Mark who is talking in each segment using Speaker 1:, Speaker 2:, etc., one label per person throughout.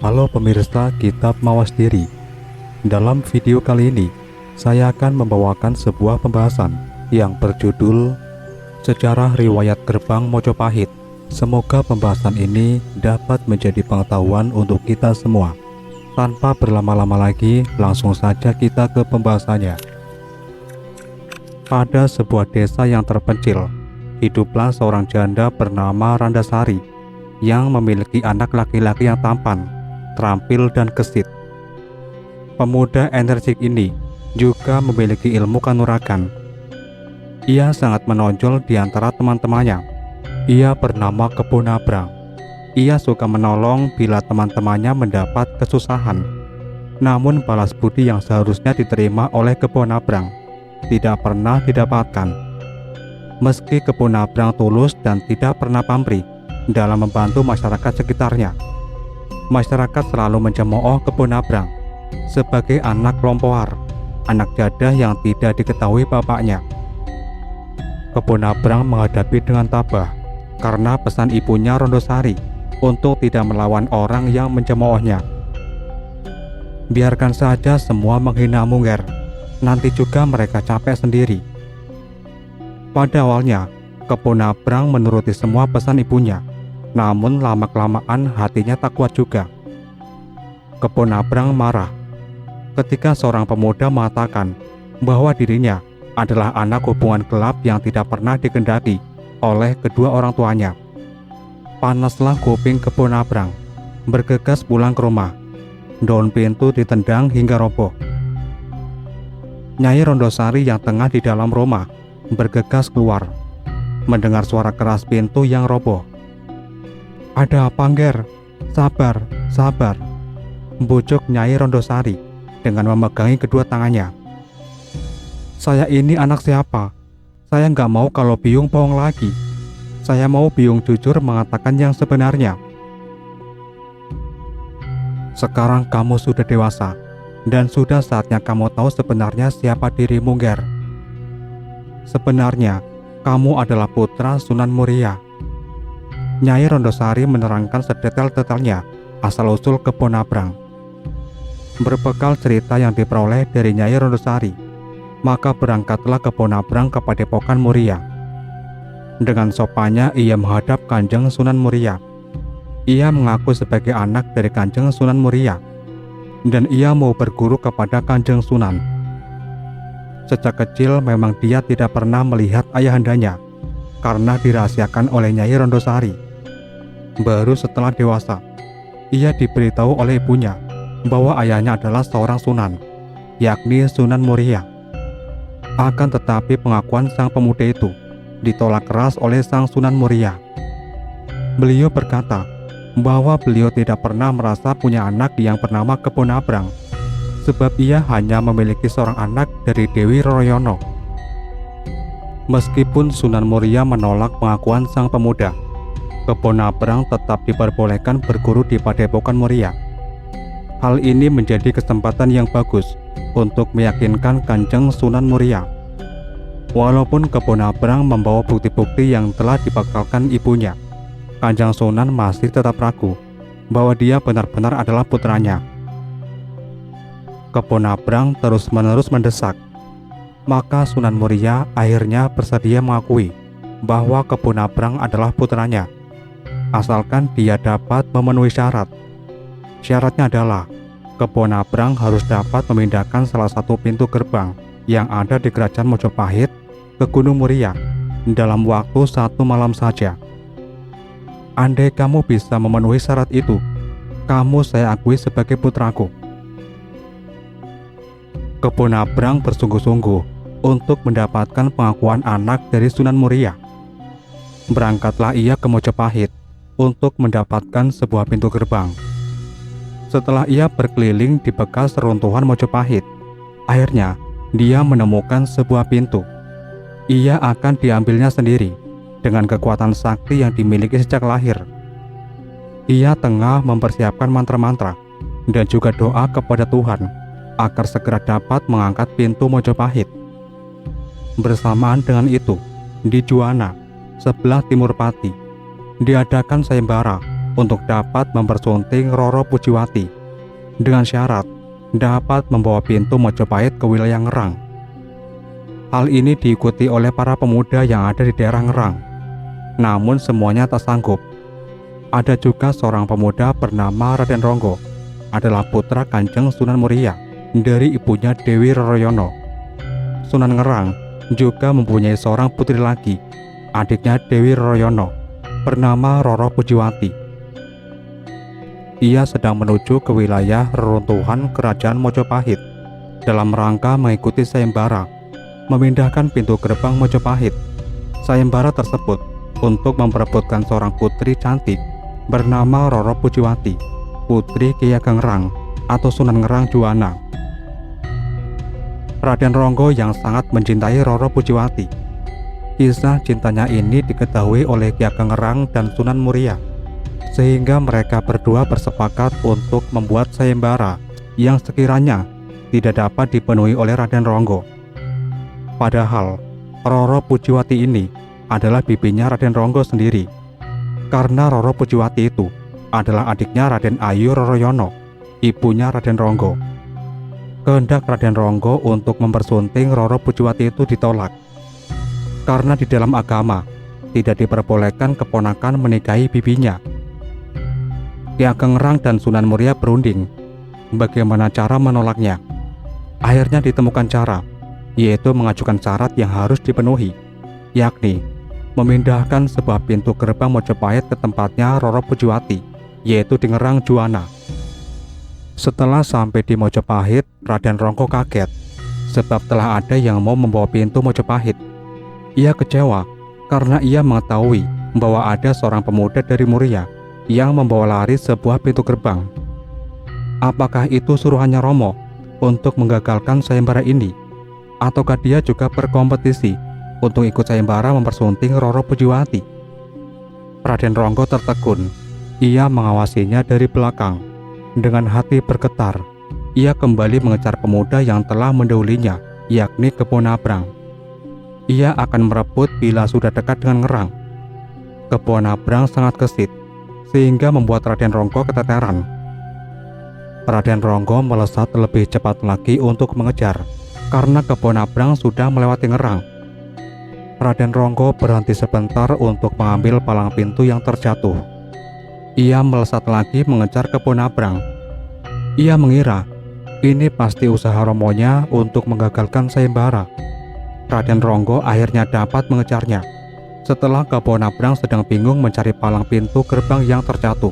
Speaker 1: Halo pemirsa Kitab Mawas Diri. Dalam video kali ini, saya akan membawakan sebuah pembahasan yang berjudul Sejarah Riwayat Gerbang Mojopahit. Semoga pembahasan ini dapat menjadi pengetahuan untuk kita semua. Tanpa berlama-lama lagi, langsung saja kita ke pembahasannya. Pada sebuah desa yang terpencil, hiduplah seorang janda bernama Randasari yang memiliki anak laki-laki yang tampan, terampil dan gesit. Pemuda energik ini juga memiliki ilmu kanuragan. Ia sangat menonjol di antara teman-temannya. Ia bernama Keponabrang. Ia suka menolong bila teman-temannya mendapat kesusahan. Namun balas budi yang seharusnya diterima oleh Keponabrang tidak pernah didapatkan. Meski Keponabrang tulus dan tidak pernah pamrih dalam membantu masyarakat sekitarnya, masyarakat selalu mencemooh Keponabrang sebagai anak lompoar, anak jadah yang tidak diketahui bapaknya. Keponabrang menghadapi dengan tabah karena pesan ibunya Rondosari untuk tidak melawan orang yang mencemoohnya. Biarkan saja semua menghina Mungger, nanti juga mereka capek sendiri. Pada awalnya, Keponabrang menuruti semua pesan ibunya. Namun lama-kelamaan hatinya tak kuat juga. Keponabrang marah ketika seorang pemuda mengatakan bahwa dirinya adalah anak hubungan gelap yang tidak pernah dikehendaki oleh kedua orang tuanya. Panaslah kuping Keponabrang, bergegas pulang ke rumah. Daun pintu ditendang hingga roboh. Nyai Rondosari yang tengah di dalam rumah bergegas keluar, mendengar suara keras pintu yang roboh. "Ada apa, Ngger? Sabar, sabar," bujuk Nyai Rondosari dengan memegangi kedua tangannya. "Saya ini anak siapa? Saya nggak mau kalau Biung bohong lagi. Saya mau Biung jujur mengatakan yang sebenarnya." "Sekarang kamu sudah dewasa, dan sudah saatnya kamu tahu sebenarnya siapa dirimu, Ngger. Sebenarnya, kamu adalah putra Sunan Muria." Nyai Rondosari menerangkan sedetail-detailnya asal-usul Keponabrang. Berbekal cerita yang diperoleh dari Nyai Rondosari, maka berangkatlah Keponabrang ke Padepokan Muria. Dengan sopannya ia menghadap Kanjeng Sunan Muria. Ia mengaku sebagai anak dari Kanjeng Sunan Muria, dan ia mau berguru kepada Kanjeng Sunan. Sejak kecil memang dia tidak pernah melihat ayahandanya karena dirahasiakan oleh Nyai Rondosari. Baru setelah dewasa, ia diberitahu oleh ibunya bahwa ayahnya adalah seorang sunan, yakni Sunan Muria. Akan tetapi pengakuan sang pemuda itu ditolak keras oleh sang Sunan Muria. Beliau berkata bahwa beliau tidak pernah merasa punya anak yang bernama Keponabrang, sebab ia hanya memiliki seorang anak dari Dewi Roroyono. Meskipun Sunan Muria menolak pengakuan sang pemuda, Keponabrang tetap diperbolehkan berguru di Padepokan Muria. Hal ini menjadi kesempatan yang bagus untuk meyakinkan Kanjeng Sunan Muria. Walaupun Keponabrang membawa bukti-bukti yang telah dibekalkan ibunya, Kanjeng Sunan masih tetap ragu bahwa dia benar-benar adalah putranya. Keponabrang terus-menerus mendesak. Maka Sunan Muria akhirnya bersedia mengakui bahwa Keponabrang adalah putranya, asalkan dia dapat memenuhi syarat. Syaratnya adalah Keponabrang harus dapat memindahkan salah satu pintu gerbang yang ada di Kerajaan Mojopahit ke Gunung Muria dalam waktu 1 malam saja. Andai kamu bisa memenuhi syarat itu, kamu saya akui sebagai putraku. Keponabrang bersungguh-sungguh untuk mendapatkan pengakuan anak dari Sunan Muria. Berangkatlah ia ke Mojopahit untuk mendapatkan sebuah pintu gerbang. Setelah ia berkeliling di bekas reruntuhan Mojopahit, akhirnya dia menemukan sebuah pintu. Ia akan diambilnya sendiri dengan kekuatan sakti yang dimiliki sejak lahir. Ia tengah mempersiapkan mantra-mantra dan juga doa kepada Tuhan agar segera dapat mengangkat pintu Mojopahit. Bersamaan dengan itu, di Juwana, sebelah timur Pati, diadakan sayembara untuk dapat mempersunting Roro Pujiwati dengan syarat dapat membawa pintu Mojopahit ke wilayah Ngerang. Hal ini diikuti oleh para pemuda yang ada di daerah Ngerang. Namun semuanya tak sanggup. Ada juga seorang pemuda bernama Raden Ronggo, adalah putra Kanjeng Sunan Muria dari ibunya Dewi Roroyono. Sunan Ngerang juga mempunyai seorang putri lagi, adiknya Dewi Roroyono, bernama Roro Pujiwati. Ia sedang menuju ke wilayah reruntuhan Kerajaan Mojopahit dalam rangka mengikuti sayembara memindahkan pintu gerbang Mojopahit. Sayembara tersebut untuk memperebutkan seorang putri cantik bernama Roro Pujiwati, putri Ki Ageng Ngerang atau Sunan Ngerang Juwana. Raden Ronggo yang sangat mencintai Roro Pujiwati. Kisah cintanya ini diketahui oleh Ki Ageng Ngerang dan Sunan Muria, sehingga mereka berdua bersepakat untuk membuat sayembara yang sekiranya tidak dapat dipenuhi oleh Raden Ronggo. Padahal Roro Pujiwati ini adalah bibinya Raden Ronggo sendiri, karena Roro Pujiwati itu adalah adiknya Raden Ayu Roroyono, ibunya Raden Ronggo. Kehendak Raden Ronggo untuk mempersunting Roro Pujiwati itu ditolak, karena di dalam agama tidak diperbolehkan keponakan menikahi bibinya. Ki Ageng Ngerang dan Sunan Muria berunding bagaimana cara menolaknya. Akhirnya ditemukan cara, yaitu mengajukan syarat yang harus dipenuhi, yakni memindahkan sebuah pintu gerbang Mojopahit ke tempatnya Roro Pujiwati, yaitu di Ngerang Juwana. Setelah sampai di Mojopahit, Raden Ronggo kaget sebab telah ada yang mau membawa pintu Mojopahit. Ia kecewa karena ia mengetahui bahwa ada seorang pemuda dari Muria yang membawa lari sebuah pintu gerbang. Apakah itu suruhannya Romo untuk menggagalkan sayembara ini? Ataukah dia juga berkompetisi untuk ikut sayembara mempersunting Roro Pujiwati? Raden Ronggo tertegun. Ia mengawasinya dari belakang. Dengan hati bergetar, ia kembali mengejar pemuda yang telah mendahulinya, yakni Kebo Nabrang. Ia akan merebut bila sudah dekat dengan Ngerang. Kebo Nabrang sangat gesit, sehingga membuat Raden Ronggo keteteran. Raden Ronggo melesat lebih cepat lagi untuk mengejar, karena Kebo Nabrang sudah melewati Ngerang. Raden Ronggo berhenti sebentar untuk mengambil palang pintu yang terjatuh. Ia melesat lagi mengejar Kebo Nabrang. Ia mengira ini pasti usaha Romonya untuk menggagalkan sayembara. Raden Ronggo akhirnya dapat mengejarnya setelah Kebo Nabrang sedang bingung mencari palang pintu gerbang yang terjatuh.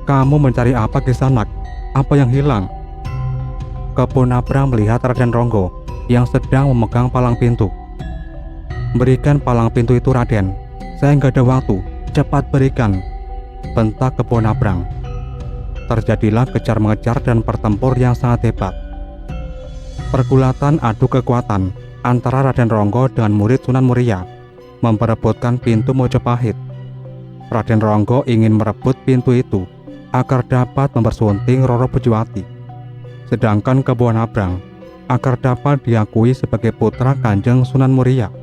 Speaker 1: "Kamu mencari apa, Kisanak? Apa yang hilang?" Kebo Nabrang melihat Raden Ronggo yang sedang memegang palang pintu. "Berikan palang pintu itu, Raden. Saya nggak ada waktu. Cepat berikan," bentak Kebo Nabrang. Terjadilah kejar-mengejar dan pertempur yang sangat hebat. Pergulatan adu kekuatan antara Raden Ronggo dengan murid Sunan Muria memperebutkan pintu Mojopahit. Raden Ronggo ingin merebut pintu itu agar dapat mempersunting Roro Pujiwati, sedangkan Kebo Nabrang agar dapat diakui sebagai putra Kanjeng Sunan Muria.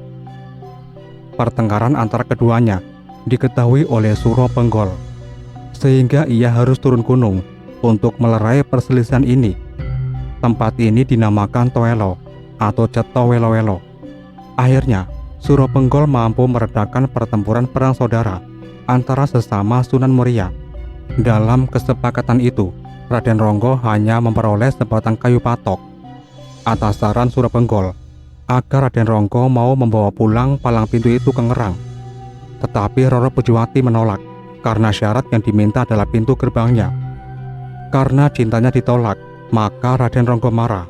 Speaker 1: Pertengkaran antara keduanya diketahui oleh Suro Penggol, sehingga ia harus turun gunung untuk melerai perselisihan ini. Tempat ini dinamakan Toelo atau Ceto Welo-Welo. Akhirnya, Suro Penggol mampu meredakan pertempuran perang saudara antara sesama Sunan Muria. Dalam kesepakatan itu, Raden Ronggo hanya memperoleh sebatang kayu patok. Atas saran Suro Penggol, agar Raden Ronggo mau membawa pulang palang pintu itu ke Ngerang. Tetapi Roro Pujiwati menolak karena syarat yang diminta adalah pintu gerbangnya. Karena cintanya ditolak, maka Raden Ronggo marah.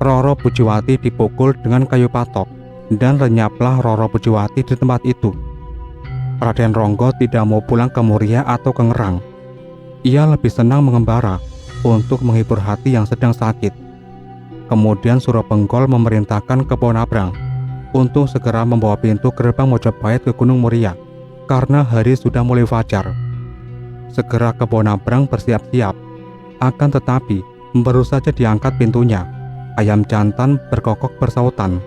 Speaker 1: Roro Pujiwati dipukul dengan kayu patok dan lenyaplah Roro Pujiwati di tempat itu. Raden Ronggo tidak mau pulang ke Muria atau ke Ngerang. Ia lebih senang mengembara untuk menghibur hati yang sedang sakit. Kemudian Suro Penggol memerintahkan Kebo Nabrang untuk segera membawa pintu gerbang Mojopahit ke Gunung Muria karena hari sudah mulai fajar. Segera Kebo Nabrang bersiap-siap. Akan tetapi, baru saja diangkat pintunya, ayam jantan berkokok bersautan.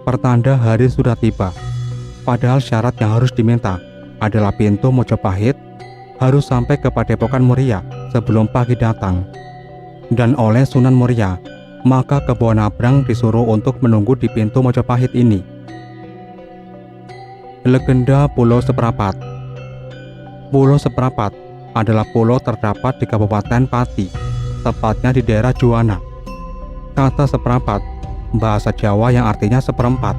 Speaker 1: Pertanda hari sudah tiba. Padahal syarat yang harus diminta adalah pintu Mojopahit, harus sampai ke Padepokan Muria sebelum pagi datang. Dan oleh Sunan Muria, maka Kebo Nabrang disuruh untuk menunggu di pintu Mojopahit ini. Legenda Pulau Seprapat. Pulau Seprapat adalah pulau terdapat di Kabupaten Pati, tepatnya di daerah Juwana. Kata seprapat, bahasa Jawa yang artinya seperempat.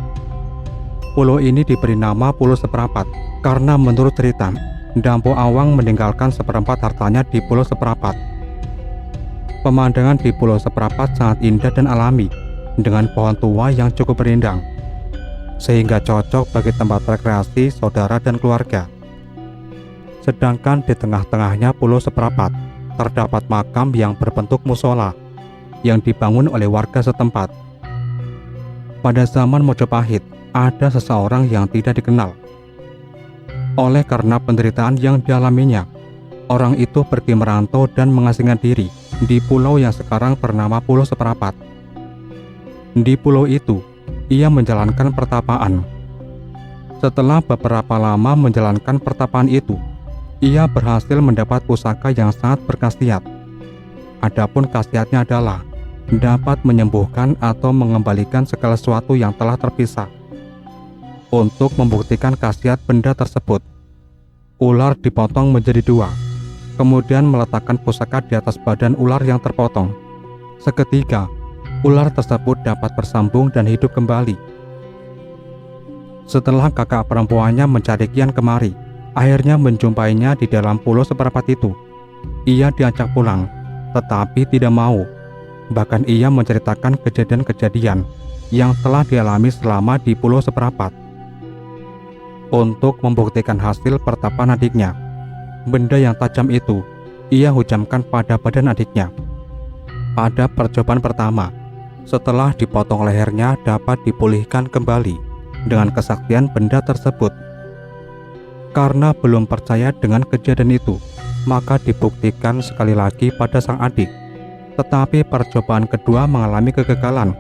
Speaker 1: Pulau ini diberi nama Pulau Seprapat karena menurut cerita, Dampo Awang meninggalkan seperempat hartanya di Pulau Seprapat. Pemandangan di Pulau Seprapat sangat indah dan alami, dengan pohon tua yang cukup rindang, sehingga cocok bagi tempat rekreasi saudara dan keluarga. Sedangkan di tengah-tengahnya Pulau Seprapat terdapat makam yang berbentuk musola yang dibangun oleh warga setempat. Pada zaman Mojopahit, ada seseorang yang tidak dikenal. Oleh karena penderitaan yang dialaminya, orang itu pergi merantau dan mengasingkan diri di pulau yang sekarang bernama Pulau Seprapat. Di pulau itu, ia menjalankan pertapaan. Setelah beberapa lama menjalankan pertapaan itu, ia berhasil mendapat pusaka yang sangat berkhasiat. Adapun khasiatnya adalah dapat menyembuhkan atau mengembalikan segala sesuatu yang telah terpisah. Untuk membuktikan khasiat benda tersebut, ular dipotong menjadi dua, kemudian meletakkan pusaka di atas badan ular yang terpotong. Seketika, ular tersebut dapat bersambung dan hidup kembali. Setelah kakak perempuannya mencari kian kemari, akhirnya menjumpainya di dalam Pulau Seprapat itu. Ia diajak pulang, tetapi tidak mau. Bahkan ia menceritakan kejadian-kejadian yang telah dialami selama di Pulau Seprapat. Untuk membuktikan hasil pertapaan adiknya, benda yang tajam itu ia hujamkan pada badan adiknya. Pada percobaan pertama, setelah dipotong lehernya dapat dipulihkan kembali dengan kesaktian benda tersebut. Karena belum percaya dengan kejadian itu, maka dibuktikan sekali lagi pada sang adik. Tetapi percobaan kedua mengalami kegagalan,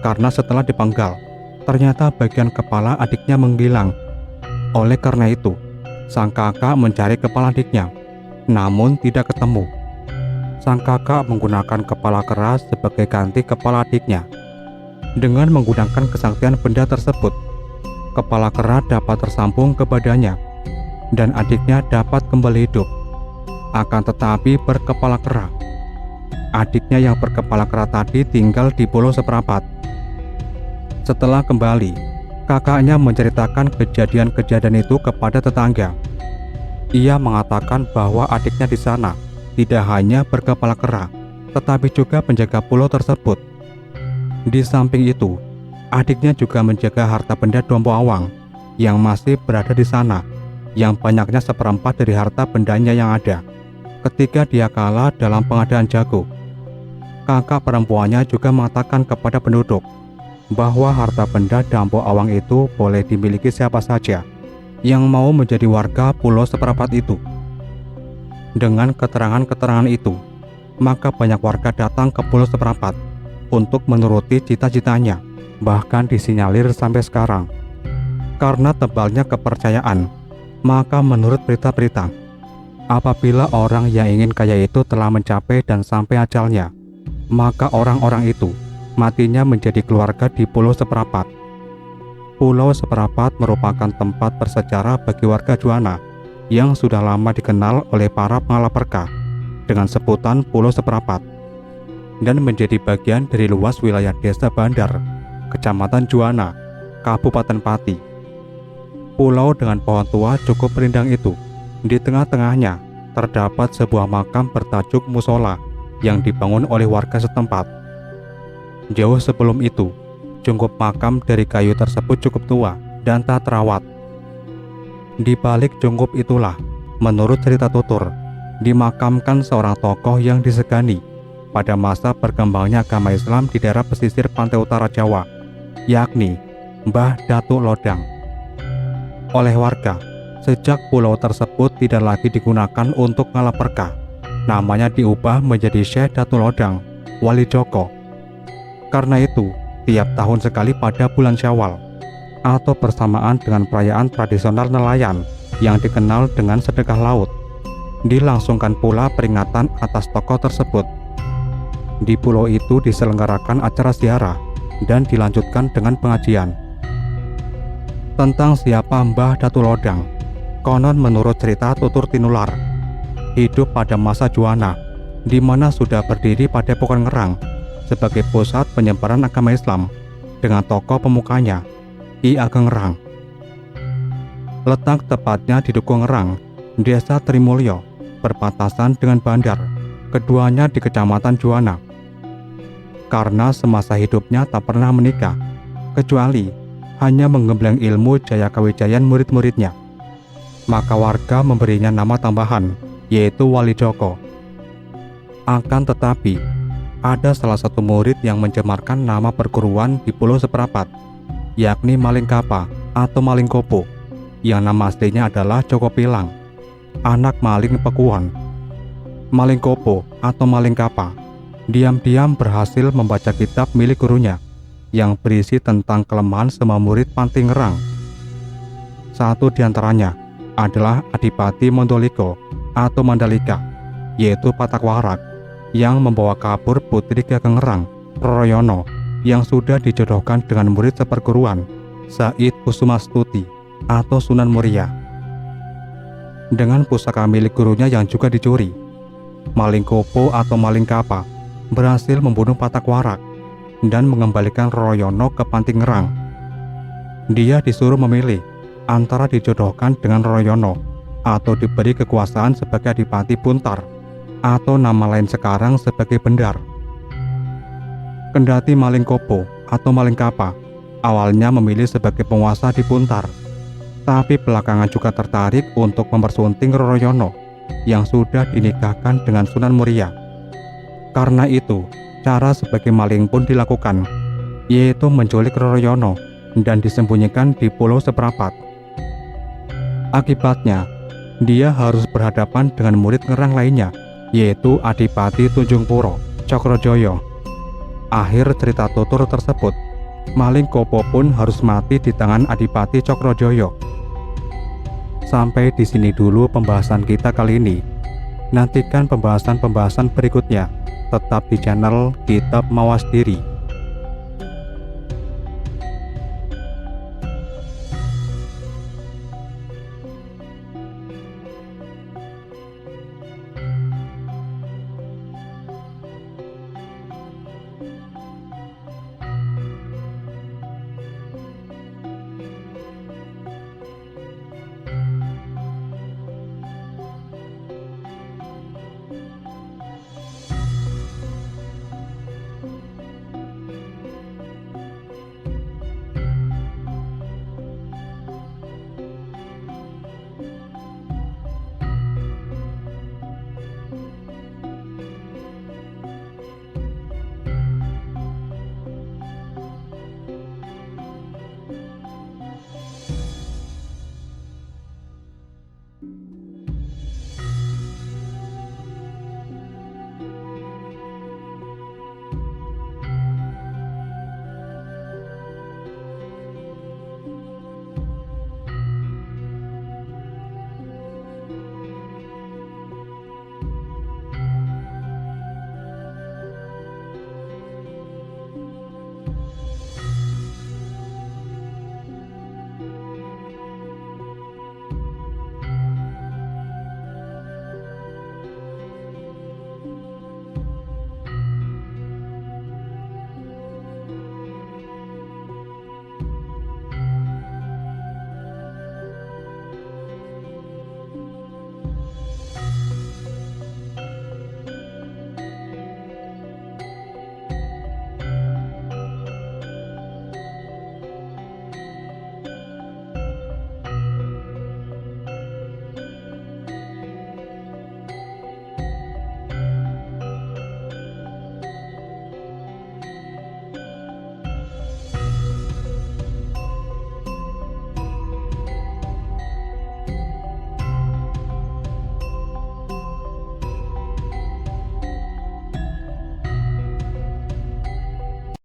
Speaker 1: karena setelah dipenggal, ternyata bagian kepala adiknya menghilang. Oleh karena itu, sang kakak mencari kepala adiknya, namun tidak ketemu. Sang kakak menggunakan kepala kera sebagai ganti kepala adiknya. Dengan menggunakan kesaktian benda tersebut, kepala kera dapat tersambung ke badannya, dan adiknya dapat kembali hidup. Akan tetapi berkepala kera, adiknya yang berkepala kera tadi tinggal di Pulau Seprapat. Setelah kembali, kakaknya menceritakan kejadian-kejadian itu kepada tetangga. Ia mengatakan bahwa adiknya di sana tidak hanya berkepala kera, tetapi juga menjaga pulau tersebut. Di samping itu, adiknya juga menjaga harta benda Dampo Awang yang masih berada di sana, yang banyaknya seperempat dari harta bendanya yang ada ketika dia kalah dalam pengadaan jago. Kakak perempuannya juga mengatakan kepada penduduk bahwa harta benda Dampo Awang itu boleh dimiliki siapa saja yang mau menjadi warga Pulau Seprapat itu. Dengan keterangan-keterangan itu, maka banyak warga datang ke Pulau Seprapat untuk menuruti cita-citanya, bahkan disinyalir sampai sekarang. Karena tebalnya kepercayaan, maka menurut berita-berita, apabila orang yang ingin kaya itu telah mencapai dan sampai ajalnya, maka orang-orang itu matinya menjadi keluarga di Pulau Seprapat. Pulau Seprapat merupakan tempat bersejarah bagi warga Juwana yang sudah lama dikenal oleh para pengalaperka dengan sebutan Pulau Seprapat, dan menjadi bagian dari luas wilayah Desa Bandar, Kecamatan Juwana, Kabupaten Pati. Pulau dengan pohon tua cukup rindang itu, di tengah-tengahnya terdapat sebuah makam bertajuk musola yang dibangun oleh warga setempat. Jauh sebelum itu, cungkup makam dari kayu tersebut cukup tua dan tak terawat. Di balik cungkup itulah, menurut cerita tutur, dimakamkan seorang tokoh yang disegani pada masa berkembangnya agama Islam di daerah pesisir pantai utara Jawa, yakni Mbah Datuk Lodang. Oleh warga, sejak pulau tersebut tidak lagi digunakan untuk ngalaperka, namanya diubah menjadi Syekh Datuk Lodang Wali Joko. Karena itu, tiap tahun sekali pada bulan Syawal atau bersamaan dengan perayaan tradisional nelayan yang dikenal dengan sedekah laut. Dilangsungkan pula peringatan atas tokoh tersebut. Di pulau itu diselenggarakan acara ziarah dan dilanjutkan dengan pengajian. Tentang siapa Mbah Datu Lodang, konon menurut cerita tutur tinular, hidup pada masa Juwana, di mana sudah berdiri Padepokan Ngerang sebagai pusat penyebaran agama Islam dengan tokoh pemukanya, Ki Ageng Ngerang. Letak tepatnya di Dukuh Ngerang, Desa Trimulyo, berbatasan dengan Bandar, keduanya di Kecamatan Juwana. Karena semasa hidupnya tak pernah menikah, kecuali hanya menggembleng ilmu jaya kawijayan murid-muridnya, maka warga memberinya nama tambahan, yaitu Wali Joko. Akan tetapi, ada salah satu murid yang mencemarkan nama perguruan di Pulau Seperapat, yakni Maling Kapa atau Maling Kopo, yang nama aslinya adalah Joko Pilang, anak Maling Pekuon. Maling Kopo atau Maling Kapa diam-diam berhasil membaca kitab milik gurunya yang berisi tentang kelemahan semua murid Panti Ngerang. Satu di antaranya adalah Adipati Mondoliko atau Mandalika, yaitu Patak Warak, yang membawa kabur putri Ki Ageng Ngerang, Roroyono, yang sudah dijodohkan dengan murid seperguruan, Said Kusumastuti atau Sunan Muria. Dengan pusaka milik gurunya yang juga dicuri, Maling Kopo atau Maling Kapa berhasil membunuh Patak Warak dan mengembalikan Roroyono ke Panti Ngerang. Dia disuruh memilih antara dijodohkan dengan Roroyono atau diberi kekuasaan sebagai Adipati Puntar atau nama lain sekarang sebagai Bendar. Kendati Maling Kopo atau Maling Kapa awalnya memilih sebagai penguasa di Puntar, tapi belakangan juga tertarik untuk mempersunting Roroyono yang sudah dinikahkan dengan Sunan Muria. Karena itu, cara sebagai maling pun dilakukan, yaitu menculik Roroyono dan disembunyikan di Pulau Seperapat. Akibatnya, dia harus berhadapan dengan murid Ngerang lainnya, yaitu Adipati Tunjung Puro, Cokrojoyo. Akhir cerita tutur tersebut, Maling Kopo pun harus mati di tangan Adipati Cokrojoyo. Sampai di sini dulu pembahasan kita kali ini. Nantikan pembahasan-pembahasan berikutnya. Tetap di channel Kitab Mawas Diri.